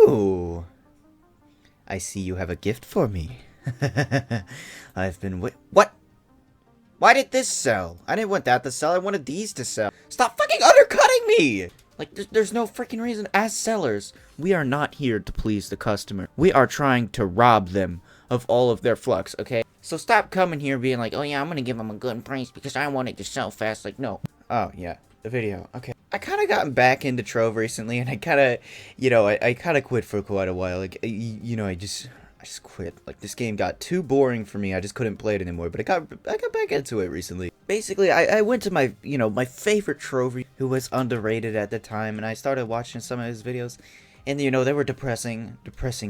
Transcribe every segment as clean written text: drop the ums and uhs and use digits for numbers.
Ooh, I see you have a gift for me. I've been what? Why did this sell? I didn't want that to sell. I wanted these to sell. Stop fucking undercutting me! Like, there's no freaking reason. As sellers, we are not here to please the customer. We are trying to rob them of all of their flux, okay? So stop coming here being like, oh yeah, I'm gonna give them a good price because I want it to sell fast. Like, no. Oh, yeah. The video. Okay. I kind of gotten back into Trove recently, and I kind of, I kind of quit for quite a while. Like, I just quit. Like, this game got too boring for me. I just couldn't play it anymore. But I got back into it recently. Basically, I went to my, my favorite Trove, who was underrated at the time, and I started watching some of his videos, and they were depressing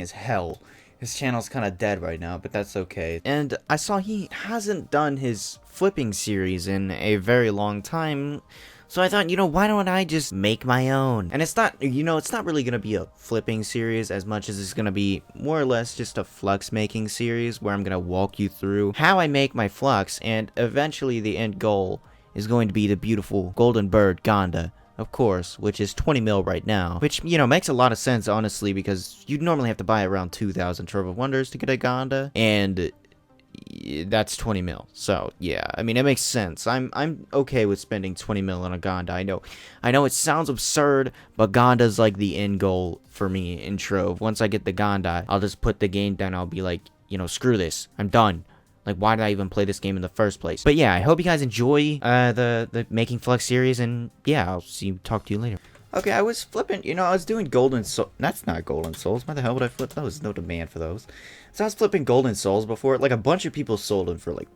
as hell. His channel's kind of dead right now, but that's okay. And I saw he hasn't done his flipping series in a very long time. So I thought, why don't I just make my own? And it's not, it's not really going to be a flipping series as much as it's going to be more or less just a flux making series where I'm going to walk you through how I make my flux, and eventually the end goal is going to be the beautiful golden bird Ganda, of course, which is 20 mil right now, which, makes a lot of sense, honestly, because you'd normally have to buy around 2,000 Trove of Wonders to get a Ganda, and that's 20 mil. So yeah, I mean, it makes sense. I'm okay with spending 20 mil on a Ganda. I know it sounds absurd, but Ganda's like the end goal for me in Trove. Once I get the Ganda, I'll just put the game down. I'll be like, screw this, I'm done. Like, why did I even play this game in the first place? But yeah, I hope you guys enjoy the Making Flux series, and yeah, I'll talk to you later. Okay, I was flipping, I was doing golden soul. That's not golden souls. Why the hell would I flip those? No demand for those. So I was flipping golden souls before. Like, a bunch of people sold them for like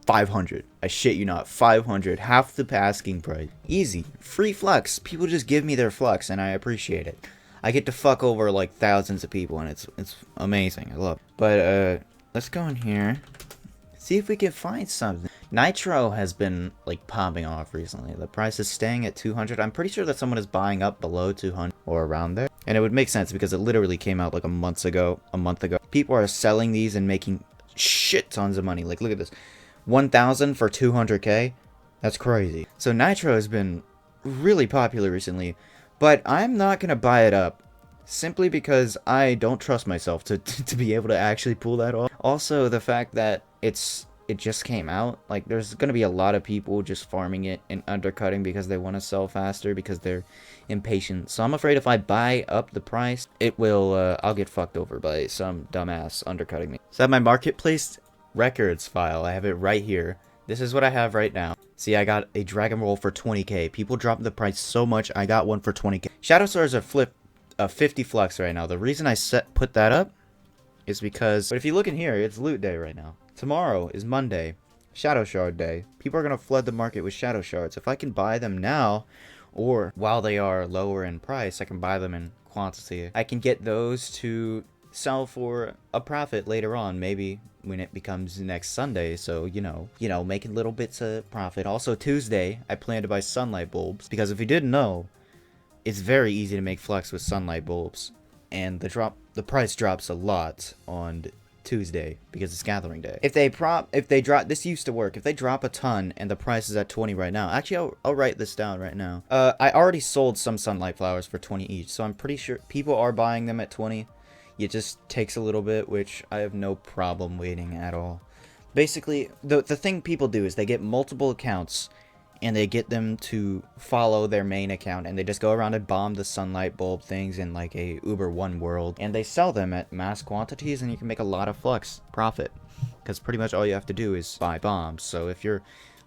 500. I shit you not, 500, half the asking price. Easy, free flux. People just give me their flux, and I appreciate it. I get to fuck over like thousands of people, and it's amazing. I love it. But let's go in here. See if we can find something. Nitro has been like popping off recently. The price is staying at 200. I'm pretty sure that someone is buying up below 200 or around there. And it would make sense because it literally came out like a month ago. People are selling these and making shit tons of money. Like, look at this. 1,000 for 200k? That's crazy. So Nitro has been really popular recently, but I'm not going to buy it up. Simply because I don't trust myself to be able to actually pull that off. Also, the fact that it just came out, like, there's gonna be a lot of people just farming it and undercutting because they want to sell faster because they're impatient. So I'm afraid if I buy up the price, it will I'll get fucked over by some dumbass undercutting me. So I have my marketplace records file. I have it right here. This is what I have right now. See, I got a Dragon Roll for 20k. People dropped the price so much, I got one for 20k. Shadow Swords are flipped 50 flux right now. The reason I put that up is because, but if you look in here, it's loot day right now. Tomorrow is Monday, Shadow Shard day. People are gonna flood the market with Shadow Shards. If I can buy them now, or while they are lower in price, I can buy them in quantity. I can get those to sell for a profit later on, maybe when it becomes next Sunday. So making little bits of profit. Also Tuesday, I plan to buy sunlight bulbs because if you didn't know, it's very easy to make flux with sunlight bulbs, and the price drops a lot on Tuesday because it's gathering day. If they drop, this used to work. If they drop a ton and the price is at 20 right now, actually I'll write this down right now. I already sold some sunlight flowers for 20 each, so I'm pretty sure people are buying them at 20. It just takes a little bit, which I have no problem waiting at all. Basically, the thing people do is they get multiple accounts and they get them to follow their main account, and they just go around and bomb the sunlight bulb things in like a Uber One world, and they sell them at mass quantities, and you can make a lot of flux profit, because pretty much all you have to do is buy bombs. So if you're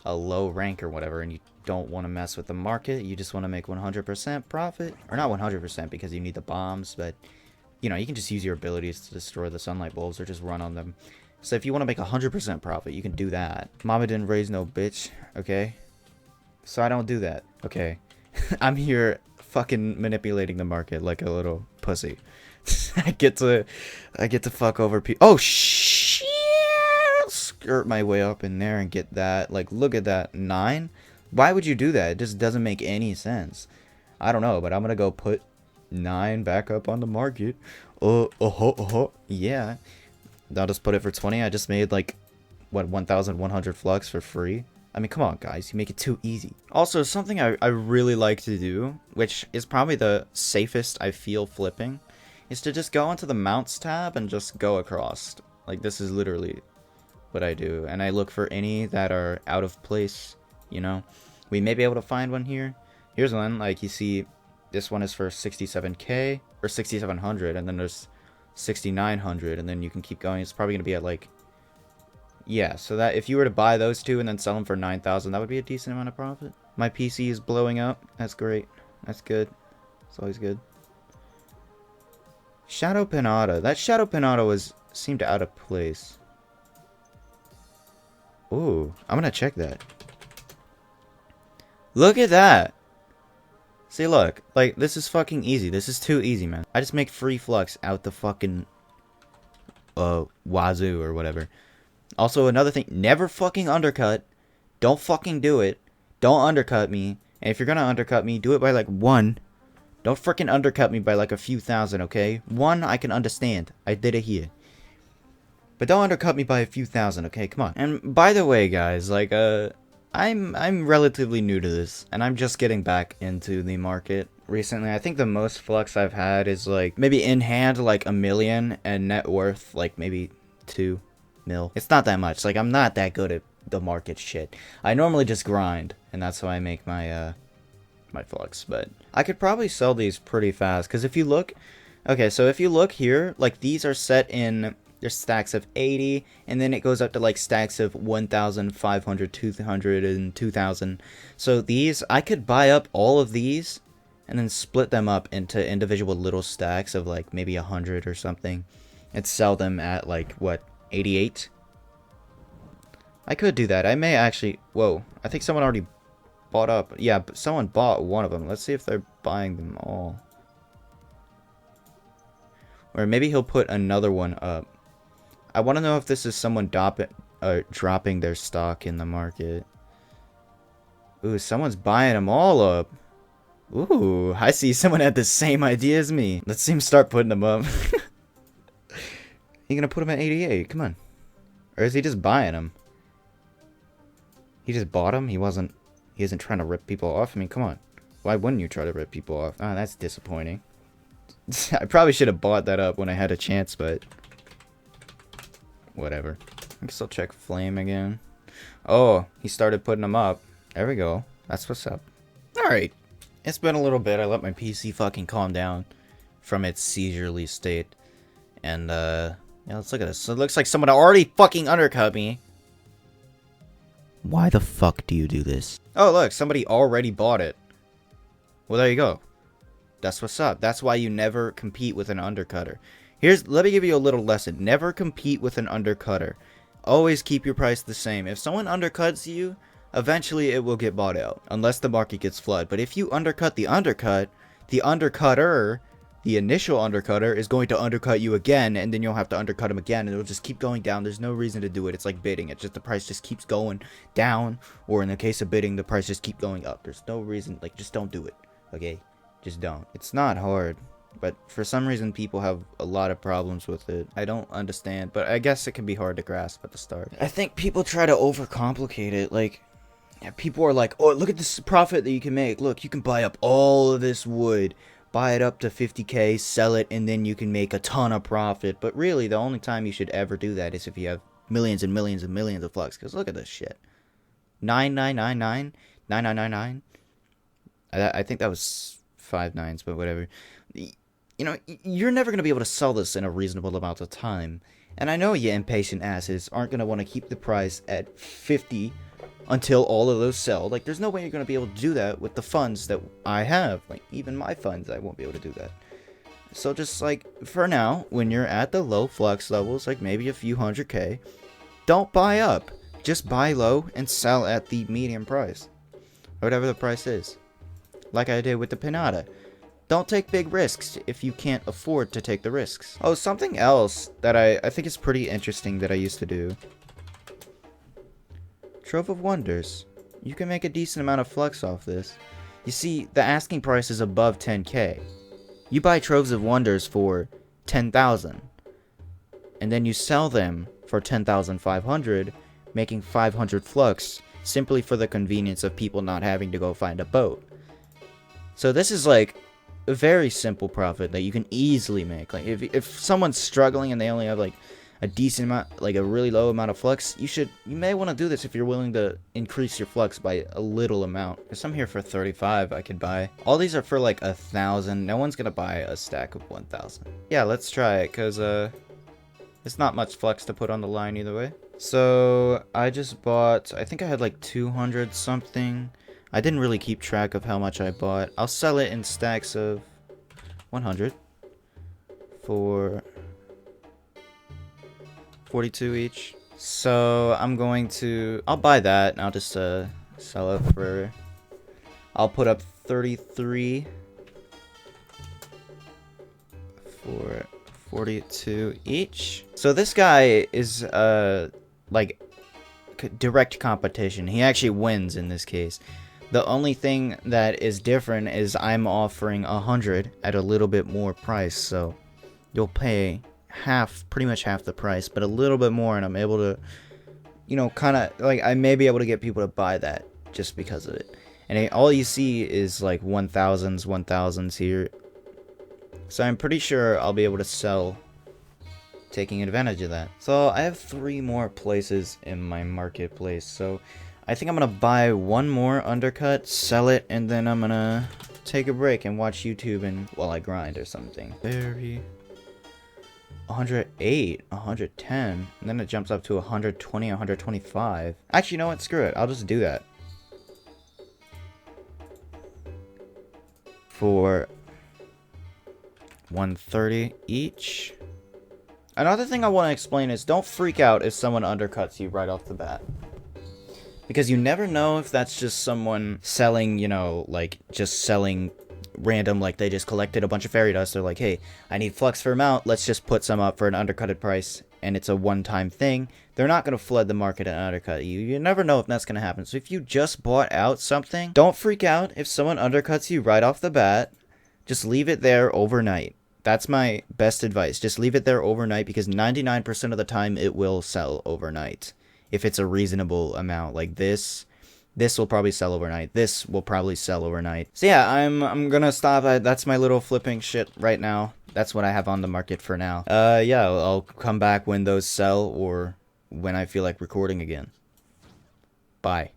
a low rank or whatever, and you don't want to mess with the market, you just want to make 100% profit, or not 100% because you need the bombs, but you can just use your abilities to destroy the sunlight bulbs or just run on them. So if you want to make 100% profit, you can do that. Mama didn't raise no bitch, okay? So I don't do that, okay? I'm here fucking manipulating the market like a little pussy. I get to fuck over people. Oh shit! Skirt my way up in there and get that. Like, look at that, 9. Why would you do that? It just doesn't make any sense. I don't know, but I'm gonna go put 9 back up on the market. Yeah. I'll just put it for 20. I just made like what 1,100 flux for free. I mean, come on, guys. You make it too easy. Also, something I really like to do, which is probably the safest I feel flipping, is to just go into the mounts tab and just go across. Like, this is literally what I do. And I look for any that are out of place, you know. We may be able to find one here. Here's one, like you see, this one is for 67k or 6700, and then there's 6900, and then you can keep going. It's probably gonna be at like, yeah, so that if you were to buy those two and then sell them for 9,000, that would be a decent amount of profit. My PC is blowing up. That's great. That's good. It's always good. Shadow Pinata. That Shadow Pinata seemed out of place. Ooh, I'm gonna check that. Look at that. See, look, like, this is fucking easy. This is too easy, man. I just make free Flux out the fucking wazoo or whatever. Also, another thing, never fucking undercut. Don't fucking do it. Don't undercut me. And if you're gonna undercut me, do it by like 1. Don't freaking undercut me by like a few thousand, okay? 1, I can understand. I did it here. But don't undercut me by a few thousand, okay? Come on. And by the way, guys, like, I'm relatively new to this, and I'm just getting back into the market recently. I think the most Flux I've had is like maybe in hand like 1 million, and net worth like maybe 2 mil. It's not that much. Like, I'm not that good at the market shit. I normally just grind, and that's how I make my my Flux. But I could probably sell these pretty fast, because if you look, okay, so if you look here, like, these are set in, there's stacks of 80, and then it goes up to like stacks of 1,500, 200, and 2,000. So these, I could buy up all of these and then split them up into individual little stacks of like maybe 100 or something, and sell them at like, what, 88? I could do that. I may actually, whoa, I think someone already bought up. Yeah, but someone bought one of them. Let's see if they're buying them all. Or maybe he'll put another one up. I want to know if this is someone dropping their stock in the market. Ooh, someone's buying them all up. Ooh, I see someone had the same idea as me. Let's see him start putting them up. He gonna put them at 88? Come on. Or is he just buying them? He just bought them? He isn't trying to rip people off? I mean, come on. Why wouldn't you try to rip people off? Ah, that's disappointing. I probably should have bought that up when I had a chance, but whatever. I guess I'll check Flame again. Oh, he started putting them up. There we go. That's what's up. Alright. It's been a little bit. I let my PC fucking calm down from its seizurely state. And, yeah, let's look at this. So it looks like someone already fucking undercut me. Why the fuck do you do this? Oh, look, somebody already bought it. Well, there you go. That's what's up. That's why you never compete with an undercutter. Let me give you a little lesson. Never compete with an undercutter. Always keep your price the same. If someone undercuts you, eventually it will get bought out, unless the market gets flooded. But if you undercut, the undercutter, the initial undercutter, is going to undercut you again, and then you'll have to undercut him again, and it'll just keep going down. There's no reason to do it. It's like bidding. It's just the price just keeps going down, or in the case of bidding, the price just keeps going up. There's no reason. Like, just don't do it, okay? Just don't. It's not hard, but for some reason people have a lot of problems with it. I don't understand, but I guess it can be hard to grasp at the start. I think people try to overcomplicate it. Like, people are like, oh, look at this profit that you can make. Look, you can buy up all of this wood, buy it up to 50k, sell it, and then you can make a ton of profit. But really, the only time you should ever do that is if you have millions and millions and millions of Flux. Because look at this shit. 9999, 9999. I think that was 5 nines, but whatever. You know, you're never going to be able to sell this in a reasonable amount of time. And I know you impatient asses aren't going to want to keep the price at 50 until all of those sell. Like, there's no way you're going to be able to do that with the funds that I have. Like, even my funds, I won't be able to do that. So just, like, for now, when you're at the low Flux levels, like maybe a few 100k, don't buy up. Just buy low and sell at the medium price. Or whatever the price is. Like I did with the Pinata. Don't take big risks if you can't afford to take the risks. Oh, something else that I think is pretty interesting that I used to do. Trove of Wonders. You can make a decent amount of Flux off this. You see, the asking price is above 10k. You buy Troves of Wonders for 10,000. And then you sell them for 10,500, making 500 Flux, simply for the convenience of people not having to go find a boat. So this is like a very simple profit that you can easily make. Like if someone's struggling and they only have like a decent amount, like a really low amount of flux, you may want to do this if you're willing to increase your flux by a little amount. There's some here for 35 I could buy. All these are for like 1,000. No one's gonna buy a stack of 1,000. Yeah, let's try it, cause it's not much flux to put on the line either way. So I just bought, I think I had like 200 something. I didn't really keep track of how much I bought. I'll sell it in stacks of 100 for 42 each. So I'll buy that and I'll just sell it for, I'll put up 33 for 42 each. So this guy is like direct competition. He actually wins in this case. The only thing that is different is I'm offering 100 at a little bit more price, so you'll pay pretty much half the price, but a little bit more, and I'm able to, you know, kind of like I may be able to get people to buy that just because of it. And all you see is like 1,000s here, so I'm pretty sure I'll be able to sell taking advantage of that. So I have 3 more places in my marketplace, so I think I'm gonna buy one more undercut, sell it, and then I'm gonna take a break and watch YouTube and while I grind or something. 108, 110, and then it jumps up to 120, 125. Actually, you know what? Screw it. I'll just do that. For 130 each. Another thing I want to explain is don't freak out if someone undercuts you right off the bat. Because you never know if that's just someone selling, you know, like just selling random, like they just collected a bunch of fairy dust. They're like, hey, I need flux for amount, let's just put some up for an undercutted price, and it's a one-time thing. They're not going to flood the market and undercut you. You never know if that's going to happen. So if you just bought out something, don't freak out if someone undercuts you right off the bat. Just leave it there overnight. That's my best advice. Just leave it there overnight, because 99% of the time it will sell overnight. If it's a reasonable amount, like this will probably sell overnight. This will probably sell overnight. So yeah, I'm gonna stop. That's my little flipping shit right now. That's what I have on the market for now. Yeah, I'll come back when those sell or when I feel like recording again. Bye.